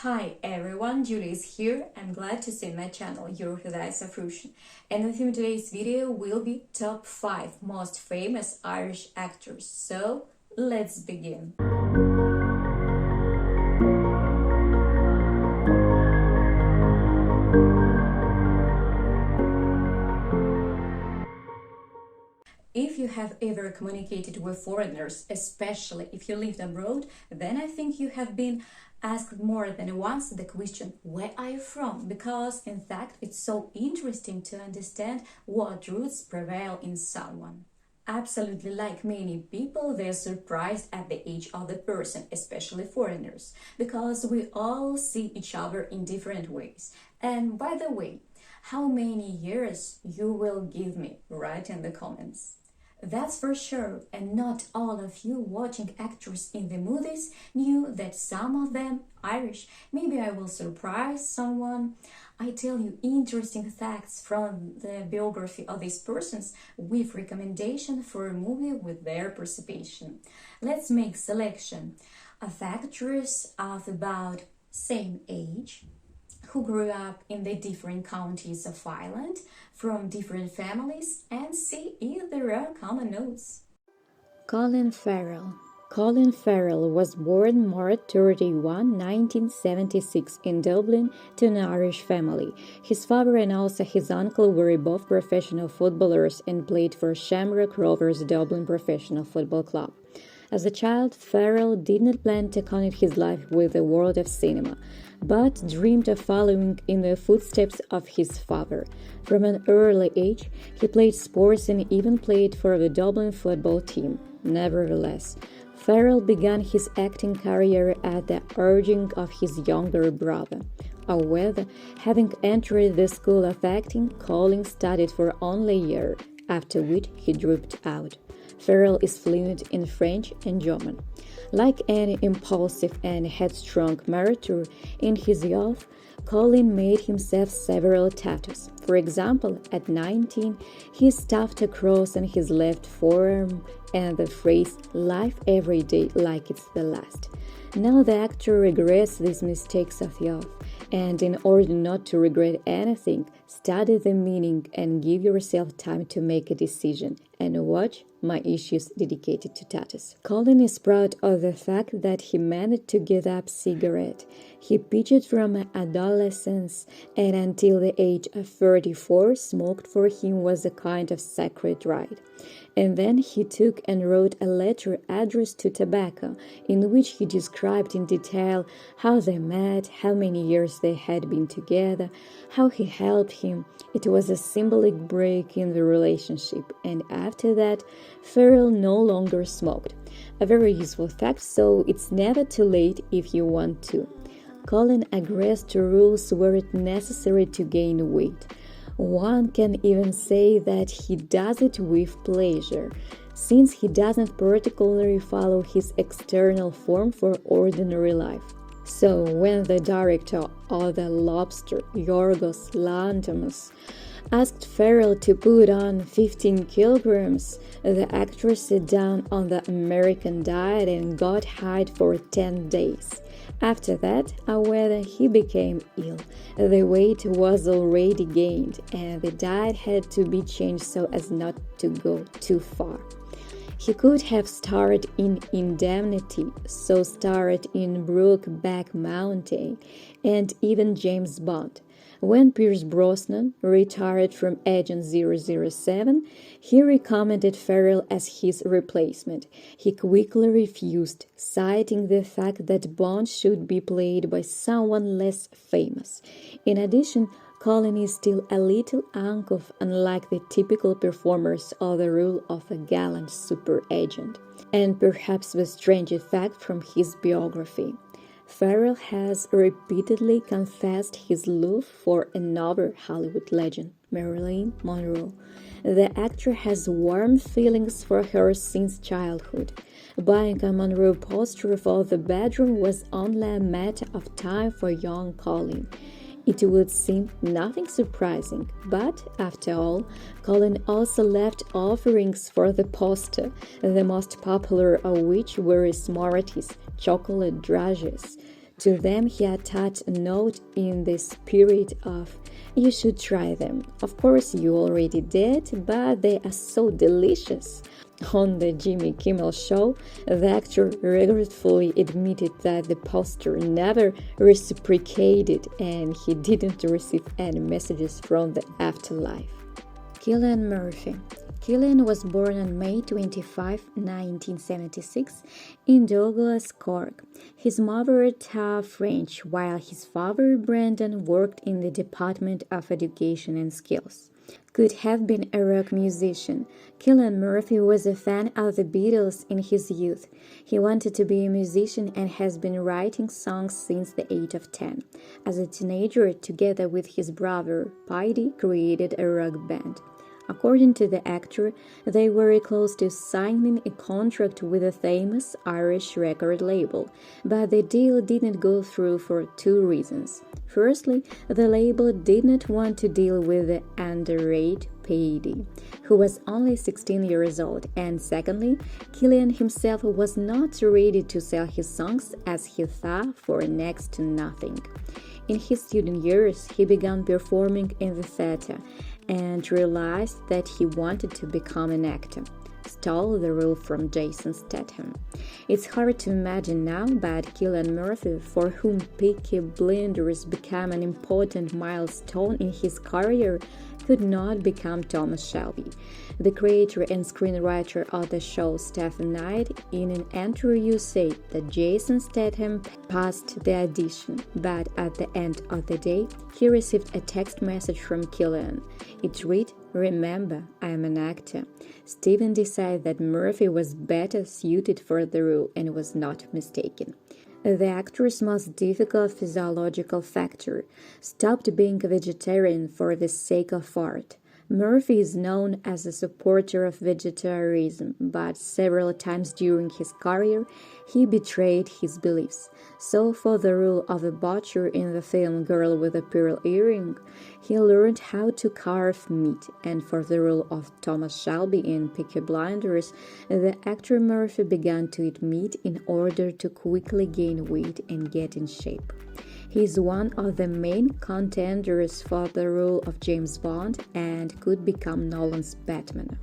Hi everyone, Julie is here. I'm glad to see my channel, Eurofidais Afrution. And the theme of today's video will be top 5 most famous Irish actors. So let's begin. If you have ever communicated with foreigners, especially if you lived abroad, then I think you have been asked more than once the question, where are you from? Because in fact, it's so interesting to understand what roots prevail in someone. Absolutely, like many people, they're surprised at the age of the person, especially foreigners, because we all see each other in different ways. And by the way, how many years you will give me? Write in the comments. That's for sure, and not all of you watching actors in the movies knew that some of them Irish. Maybe I will surprise someone. I tell you interesting facts from the biography of these persons with recommendation for a movie with their participation. Let's make selection of actors of about same age, who grew up in the different counties of Ireland, from different families, and see if there are common notes. Colin Farrell. Colin Farrell was born March 31, 1976 in Dublin to an Irish family. His father and also his uncle were both professional footballers and played for Shamrock Rovers Dublin Professional Football Club. As a child, Farrell did not plan to connect his life with the world of cinema, but dreamed of following in the footsteps of his father. From an early age, he played sports and even played for the Dublin football team. Nevertheless, Farrell began his acting career at the urging of his younger brother. However, having entered the school of acting, Colin studied for only a year, after which he dropped out. Farrell is fluent in French and German. Like any impulsive and headstrong martyr in his youth, Colin made himself several tattoos. For example, at 19, he stuffed a cross on his left forearm and the phrase, "Life every day like it's the last." Now the actor regrets these mistakes of youth, and in order not to regret anything, study the meaning and give yourself time to make a decision, and watch my issues dedicated to tattoos. Colin is proud of the fact that he managed to give up cigarette. He pitched from adolescence, and until the age of 34, smoked for him was a kind of sacred right. And then he took and wrote a letter addressed to tobacco, in which he described in detail how they met, how many years they had been together, how he helped him. It was a symbolic break in the relationship, and after that, Farrell no longer smoked. A very useful fact, so it's never too late if you want to. Colin agrees to rules where it's necessary to gain weight. One can even say that he does it with pleasure, since he doesn't particularly follow his external form for ordinary life. So when the director of The Lobster, Yorgos Lanthimos, asked Farrell to put on 15 kilograms, the actor sat down on the American diet and got high for 10 days. After that, however, he became ill. The weight was already gained, and the diet had to be changed so as not to go too far. He could have starred in Indemnity, so starred in Brokeback Mountain, and even James Bond. When Pierce Brosnan retired from Agent 007, he recommended Farrell as his replacement. He quickly refused, citing the fact that Bond should be played by someone less famous. In addition, Colin is still a little uncouth, unlike the typical performers of the role of a gallant super agent. And perhaps the strangest fact from his biography, Farrell has repeatedly confessed his love for another Hollywood legend, Marilyn Monroe. The actor has warm feelings for her since childhood. Buying a Monroe poster for the bedroom was only a matter of time for young Colin. It would seem nothing surprising, but after all, Colin also left offerings for the poster, the most popular of which were Smarties, chocolate dragées, To them, he attached a note in the spirit of, "You should try them. Of course, you already did, but they are so delicious." On the Jimmy Kimmel show, the actor regretfully admitted that the poster never reciprocated and he didn't receive any messages from the afterlife. Killian Murphy. Killian was born on May 25, 1976, in Douglas, Cork. His mother taught French, while his father, Brendan, worked in the Department of Education and Skills. Could have been a rock musician. Killian Murphy was a fan of the Beatles in his youth. He wanted to be a musician and has been writing songs since the age of 10. As a teenager, together with his brother, Paddy, created a rock band. According to the actor, they were close to signing a contract with a famous Irish record label, but the deal didn't go through for two reasons. Firstly, the label did not want to deal with the underage Paddy, who was only 16 years old, and secondly, Killian himself was not ready to sell his songs as he thought for next to nothing. In his student years, he began performing in the theater and realized that he wanted to become an actor. Stole the role from Jason Statham. It's hard to imagine now, but Killian Murphy, for whom Peaky Blinders became an important milestone in his career, could not become Thomas Shelby. The creator and screenwriter of the show, Stephen Knight, in an interview said that Jason Statham passed the audition, but at the end of the day, he received a text message from Killian. It read, "Remember, I am an actor." Stephen decided that Murphy was better suited for the role and was not mistaken. The actor's most difficult physiological factor stopped being a vegetarian for the sake of art. Murphy is known as a supporter of vegetarianism, but several times during his career, he betrayed his beliefs. So for the role of a butcher in the film Girl with a Pearl Earring, he learned how to carve meat, and for the role of Thomas Shelby in Peaky Blinders, the actor Murphy began to eat meat in order to quickly gain weight and get in shape. He is one of the main contenders for the role of James Bond and could become Nolan's Batman.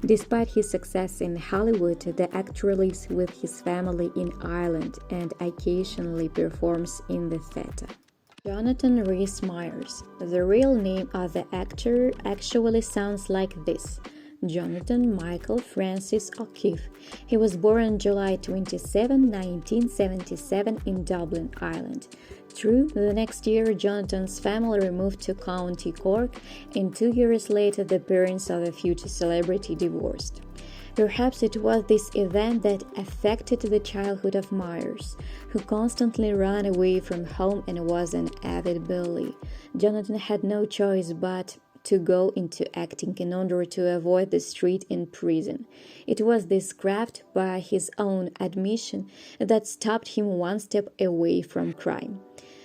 Despite his success in Hollywood, the actor lives with his family in Ireland and occasionally performs in the theater. Jonathan Rhys Meyers. The real name of the actor actually sounds like this: Jonathan Michael Francis O'Keefe. He was born on July 27, 1977 in Dublin, Ireland. Through the next year, Jonathan's family moved to County Cork, and 2 years later the parents of the future celebrity divorced. Perhaps it was this event that affected the childhood of Meyers, who constantly ran away from home and was an avid bully. Jonathan had no choice but to go into acting in order to avoid the street and prison. It was this craft, by his own admission, that stopped him one step away from crime.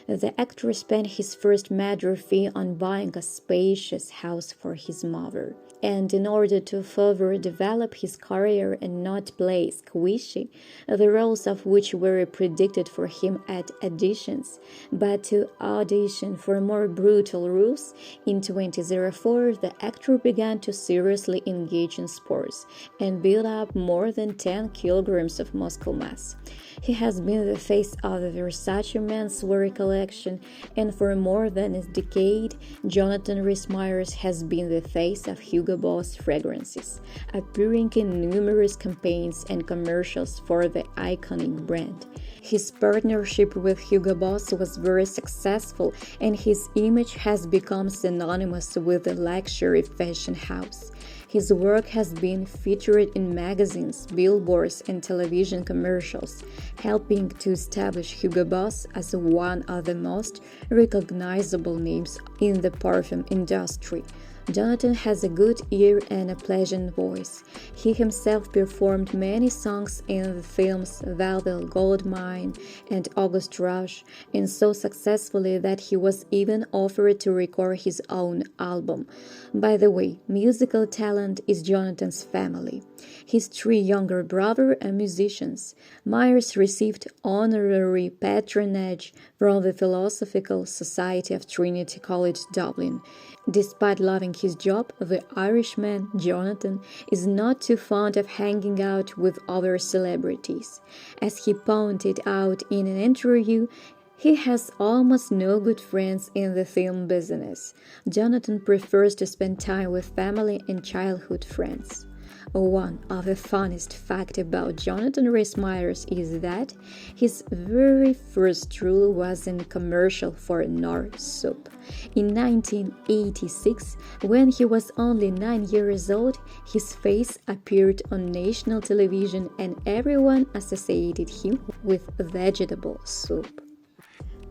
The actor spent his first major fee on buying a spacious house for his mother. And in order to further develop his career and not play squishy, the roles of which were predicted for him at auditions, but to audition for more brutal roles, in 2004 the actor began to seriously engage in sports and build up more than 10 kilograms of muscle mass. He has been the face of the Versace menswear collection, and for more than a decade, Jonathan Rhys Meyers has been the face of Hugo Boss fragrances, appearing in numerous campaigns and commercials for the iconic brand. His partnership with Hugo Boss was very successful, and his image has become synonymous with the luxury fashion house. His work has been featured in magazines, billboards, and television commercials, helping to establish Hugo Boss as one of the most recognizable names in the perfume industry. Jonathan has a good ear and a pleasant voice. He himself performed many songs in the films Velvet Goldmine and August Rush, and so successfully that he was even offered to record his own album. By the way, musical talent is Jonathan's family. His three younger brothers are musicians. Meyers received honorary patronage from the Philosophical Society of Trinity College Dublin. Despite loving his job, the Irishman, Jonathan, is not too fond of hanging out with other celebrities. As he pointed out in an interview, he has almost no good friends in the film business. Jonathan prefers to spend time with family and childhood friends. One of the funniest facts about Jonathan Rhys Meyers is that his very first role was in a commercial for Knorr soup. In 1986, when he was only 9 years old, his face appeared on national television and everyone associated him with vegetable soup.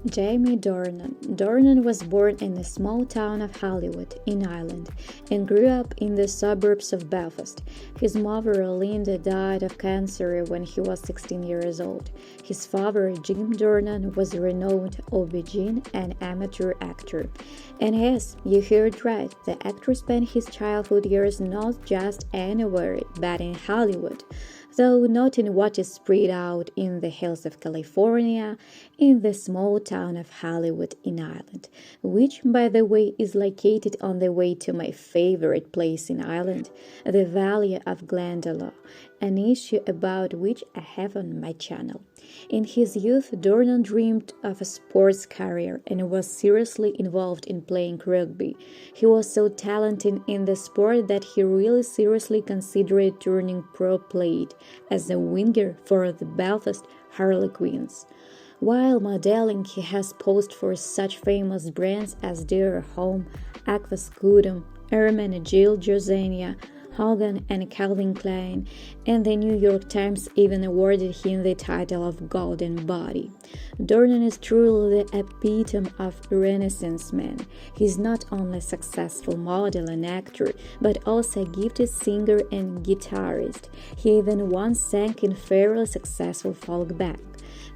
Jamie Dornan. Dornan was born in the small town of Hollywood, in Ireland, and grew up in the suburbs of Belfast. His mother, Linda, died of cancer when he was 16 years old. His father, Jim Dornan, was a renowned OB-GYN and amateur actor. And yes, you heard right, the actor spent his childhood years not just anywhere, but in Hollywood. Though not in what is spread out in the hills of California, in the small town of Hollywood in Ireland, which, by the way, is located on the way to my favorite place in Ireland, the Valley of Glendalough, an issue about which I have on my channel. In his youth, Dornan dreamed of a sports career and was seriously involved in playing rugby. He was so talented in the sport that he really seriously considered turning pro plate as a winger for the Belfast Harlequins. While modeling, he has posed for such famous brands as Dear Home, Aquascutum, Hermenegildo Josenia, Hogan and Calvin Klein, and the New York Times even awarded him the title of Golden Body. Dornan is truly the epitome of Renaissance man. He's not only a successful model and actor, but also a gifted singer and guitarist. He even once sang in fairly successful folk band.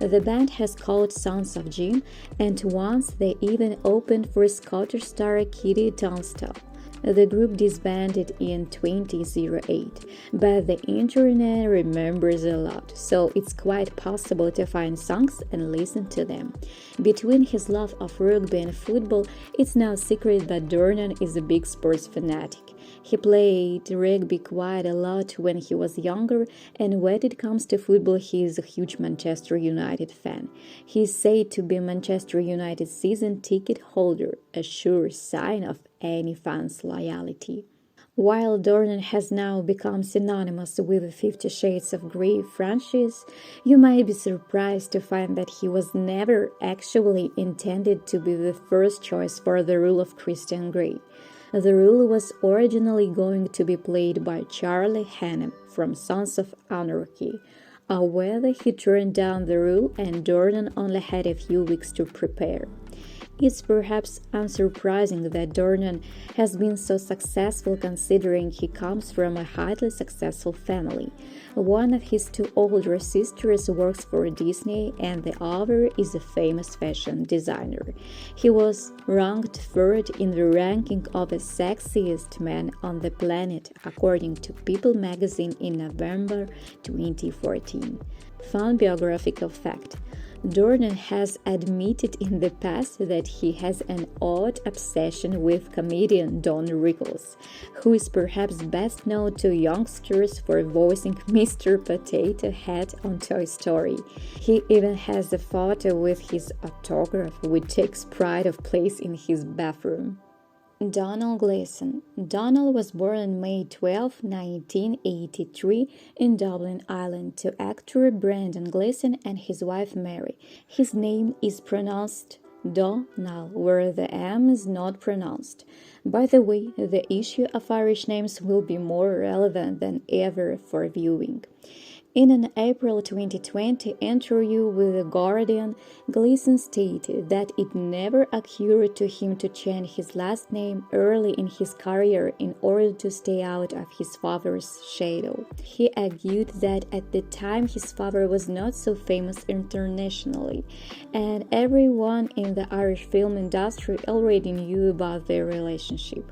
The band has called Sons of Jim, and once they even opened for Scottish star Kitty Tunstall. The group disbanded in 2008, but the internet remembers a lot, so it's quite possible to find songs and listen to them. Between his love of rugby and football, it's no secret that Dornan is a big sports fanatic. He played rugby quite a lot when he was younger, and when it comes to football, he is a huge Manchester United fan. He is said to be Manchester United season ticket holder, a sure sign of any fan's loyalty. While Dornan has now become synonymous with the 50 Shades of Grey franchise, you might be surprised to find that he was never actually intended to be the first choice for the role of Christian Grey. The role was originally going to be played by Charlie Hunnam from Sons of Anarchy. However, he turned down the role and Dornan only had a few weeks to prepare. It's perhaps unsurprising that Dornan has been so successful considering he comes from a highly successful family. One of his two older sisters works for Disney and the other is a famous fashion designer. He was ranked third in the ranking of the sexiest man on the planet according to People magazine in November 2014. Fun biographical fact. Dornan has admitted in the past that he has an odd obsession with comedian Don Rickles, who is perhaps best known to youngsters for voicing Mr. Potato Head on Toy Story. He even has a photo with his autograph, which takes pride of place in his bathroom. Donald Gleeson. Donald was born on May 12, 1983 in Dublin, Ireland, to actor Brendan Gleeson and his wife Mary. His name is pronounced Donal, where the M is not pronounced. By the way, the issue of Irish names will be more relevant than ever for viewing. In an April 2020 interview with The Guardian, Gleeson stated that it never occurred to him to change his last name early in his career in order to stay out of his father's shadow. He argued that at the time his father was not so famous internationally, and everyone in the Irish film industry already knew about their relationship.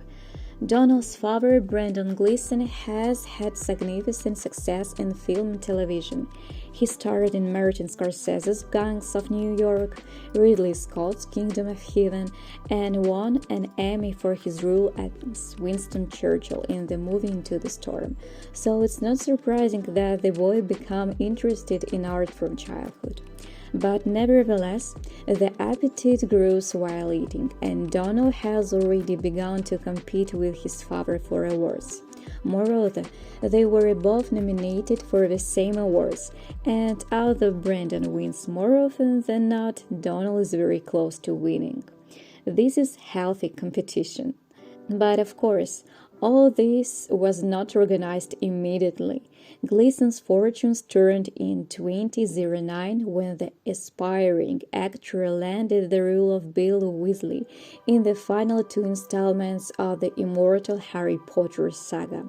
Donald's father, Brendan Gleeson, has had significant success in film and television. He starred in Martin Scorsese's Gangs of New York, Ridley Scott's Kingdom of Heaven, and won an Emmy for his role as Winston Churchill in the movie Into the Storm. So it's not surprising that the boy became interested in art from childhood. But nevertheless, the appetite grows while eating, and Donald has already begun to compete with his father for awards. Moreover, they were both nominated for the same awards, and although Brendan wins more often than not, Donald is very close to winning. This is healthy competition. But of course, all this was not organized immediately. Gleeson's fortunes turned in 2009 when the aspiring actor landed the role of Bill Weasley in the final two installments of the immortal Harry Potter saga.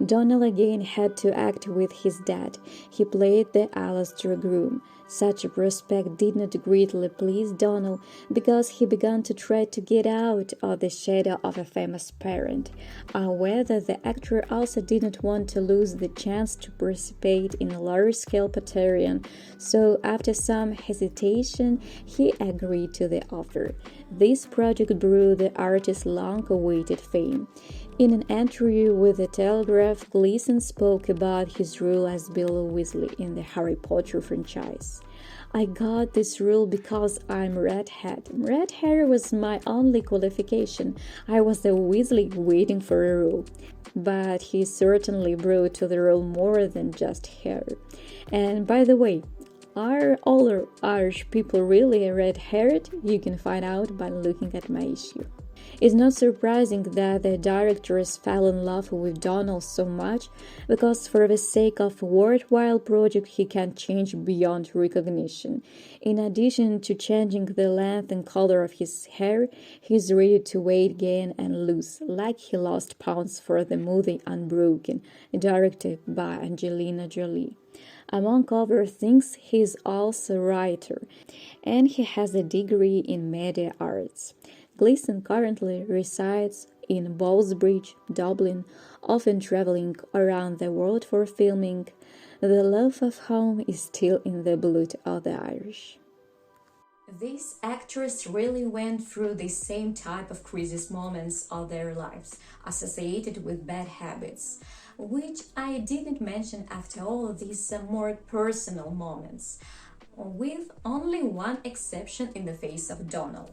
Donald again had to act with his dad. He played the Alastair groom. Such a prospect did not greatly please Donald because he began to try to get out of the shadow of a famous parent. However, the actor also did not want to lose the chance to participate in a large-scale Potterian, so after some hesitation, he agreed to the offer. This project brought the artist's long-awaited fame. In an interview with The Telegraph, Gleeson spoke about his role as Bill Weasley in the Harry Potter franchise. I got this role because I'm redhead. Red hair was my only qualification. I was a Weasley waiting for a role. But he certainly brought to the role more than just hair. And by the way, are all Irish people really red-haired? You can find out by looking at my issue. It's not surprising that the directors fell in love with Donald so much, because for the sake of a worthwhile project he can change beyond recognition. In addition to changing the length and color of his hair, he's ready to weight gain and lose, like he lost pounds for the movie Unbroken, directed by Angelina Jolie. Among other things, he's also a writer, and he has a degree in media arts. Gleeson currently resides in Ballsbridge, Dublin, often traveling around the world for filming. The love of home is still in the blood of the Irish. These actors really went through the same type of crisis moments of their lives, associated with bad habits, which I didn't mention after all these more personal moments, with only one exception in the face of Donald.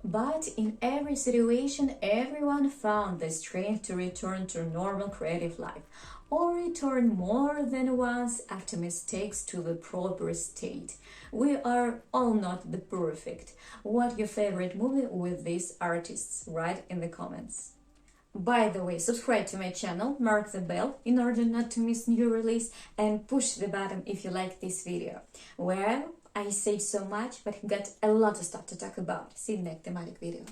But in every situation, everyone found the strength to return to normal creative life, or return more than once after mistakes to the proper state. We are all not the perfect. What's your favorite movie with these artists? Write in the comments. By the way, subscribe to my channel, mark the bell in order not to miss new release, and push the button if you like this video. Well, I said so much, but got a lot of stuff to talk about. See you in the next thematic video.